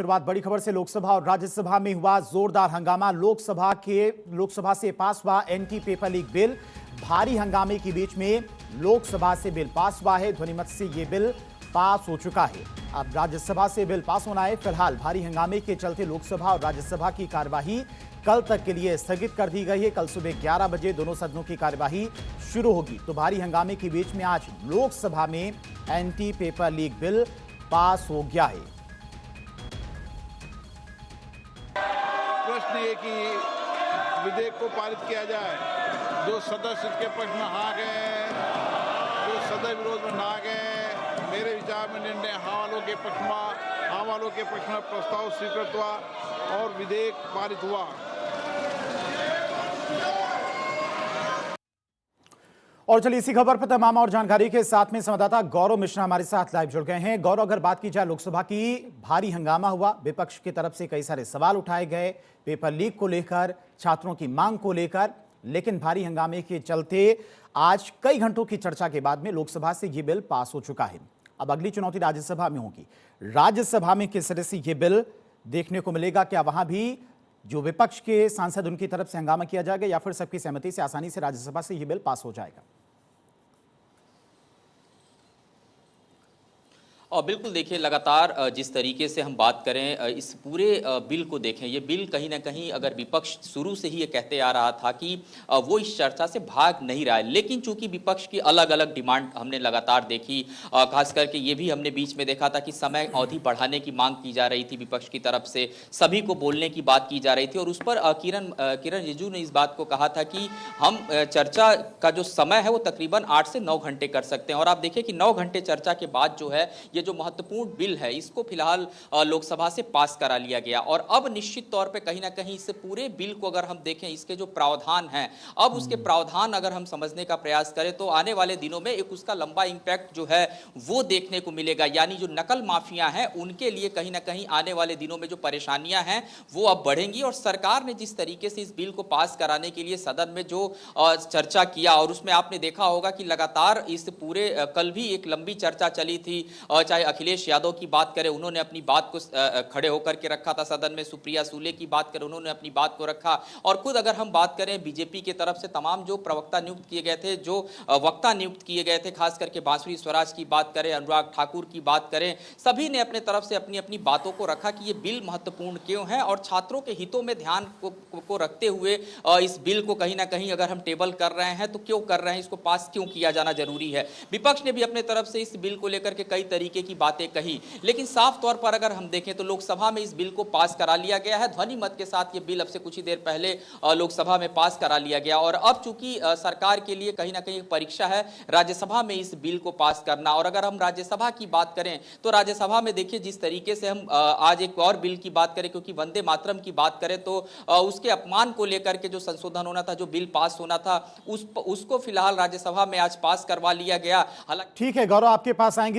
शुरुआत बड़ी खबर से लोकसभा और राज्यसभा में हुआ जोरदार हंगामा। लोकसभा से पास हुआ एंटी पेपर लीक बिल। भारी हंगामे के बीच में लोकसभा से बिल पास हुआ है। ध्वनिमत से यह बिल पास हो चुका है। अब राज्यसभा से बिल पास होना है। फिलहाल भारी हंगामे के चलते लोकसभा और राज्यसभा की कार्यवाही कल तक के लिए स्थगित कर दी गई है। कल सुबह 11 बजे दोनों सदनों की कार्यवाही शुरू होगी। तो भारी हंगामे के बीच में आज लोकसभा में anti paper leak bill pass हो गया है। प्रश्न ये कि विधेयक को पारित किया जाए। जो सदस्य इसके पक्ष में हाँ गए, जो सदस्य विरोध में ना गए, मेरे विचार में निर्णय हाँ वालों के पक्ष में प्रस्ताव स्वीकृत हुआ और विधेयक पारित हुआ। और चलिए इसी खबर पर तमाम और जानकारी के साथ में संवाददाता गौरव मिश्रा हमारे साथ लाइव जुड़ गए हैं। गौरव, अगर बात की जाए लोकसभा की, भारी हंगामा हुआ, विपक्ष की तरफ से कई सारे सवाल उठाए गए पेपर लीक को लेकर, छात्रों की मांग को लेकर, लेकिन भारी हंगामे के चलते आज कई घंटों की चर्चा के बाद में लोकसभा से यह बिल पास हो चुका है। अब अगली चुनौती राज्यसभा में होगी। राज्यसभा में किस तरह से यह बिल देखने को मिलेगा? क्या वहां भी जो विपक्ष के सांसद उनकी तरफ से हंगामा किया जाएगा या फिर सबकी सहमति से आसानी से राज्यसभा से यह बिल पास हो जाएगा? और बिल्कुल देखिए, लगातार जिस तरीके से हम बात करें इस पूरे बिल को देखें, ये बिल कहीं ना कहीं अगर विपक्ष शुरू से ही ये कहते आ रहा था कि वो इस चर्चा से भाग नहीं रहा है, लेकिन चूंकि विपक्ष की अलग अलग डिमांड हमने लगातार देखी, खास करके ये भी हमने बीच में देखा था कि समय अवधि बढ़ाने की मांग की जा रही थी विपक्ष की तरफ से, सभी को बोलने की बात की जा रही थी और उस पर किरण रिजिजू ने इस बात को कहा था कि हम चर्चा का जो समय है वो तकरीबन 8 से 9 घंटे कर सकते हैं। और आप देखिए कि 9 घंटे चर्चा के बाद जो है ये जो महत्वपूर्ण बिल है इसको फिलहाल लोकसभा से पास करा लिया गया। और अब निश्चित तौर पे कहीं ना कहीं इस पूरे बिल को अगर हम देखें, इसके जो प्रावधान हैं, अब उसके प्रावधान अगर हम समझने का प्रयास करें तो आने वाले दिनों में एक उसका लंबा इंपैक्ट जो है वो देखने को मिलेगा। यानी जो नकल माफिया हैं उनके लिए कहीं ना कहीं आने वाले दिनों में जो परेशानियां हैं वो अब बढ़ेंगी। और सरकार ने जिस तरीके से इस बिल को पास कराने के लिए सदन में जो चर्चा किया, और उसमें आपने देखा होगा कि लगातार इस पूरे कल भी एक लंबी चर्चा चली थी। चाहे अखिलेश यादव की बात करें, उन्होंने अपनी बात को खड़े होकर के रखा था सदन में, सुप्रिया सुले की बात करें, उन्होंने अपनी बात को रखा, और खुद अगर हम बात करें बीजेपी की तरफ से तमाम जो प्रवक्ता नियुक्त किए गए थे, जो वक्ता नियुक्त किए गए थे, खास करके बांसुरी स्वराज की बात करें, अनुराग ठाकुर की बात करें, सभी ने अपने तरफ से अपनी अपनी बातों को रखा कि ये बिल महत्वपूर्ण क्यों है और छात्रों के हितों में ध्यान को रखते हुए इस बिल को कहीं ना कहीं अगर हम टेबल कर रहे हैं तो क्यों कर रहे हैं, इसको पास क्यों किया जाना जरूरी है। विपक्ष ने भी अपने तरफ से इस बिल को लेकर के कई तरीके की बातें कही, लेकिन साफ तौर पर अगर हम देखें तो लोकसभा में इस बिल को पास करा लिया गया है। ध्वनि मत के साथ ये बिल अब से कुछ ही देर पहले लोकसभा में पास करा लिया गया। और अब चूंकि सरकार के लिए कहीं ना कहीं परीक्षा है राज्यसभा में इस बिल को पास करना। और अगर हम राज्यसभा की बात करें तो राज्यसभा में देखिए जिस तरीके से हम आज एक और बिल की बात करें, क्योंकि वंदे मातरम की बात करें तो उसके अपमान को लेकर के जो संशोधन होना था, जो बिल पास होना था, उसको फिलहाल राज्यसभा में आज पास करवा लिया गया। हालांकि ठीक है गौरव, आपके पास आएंगे।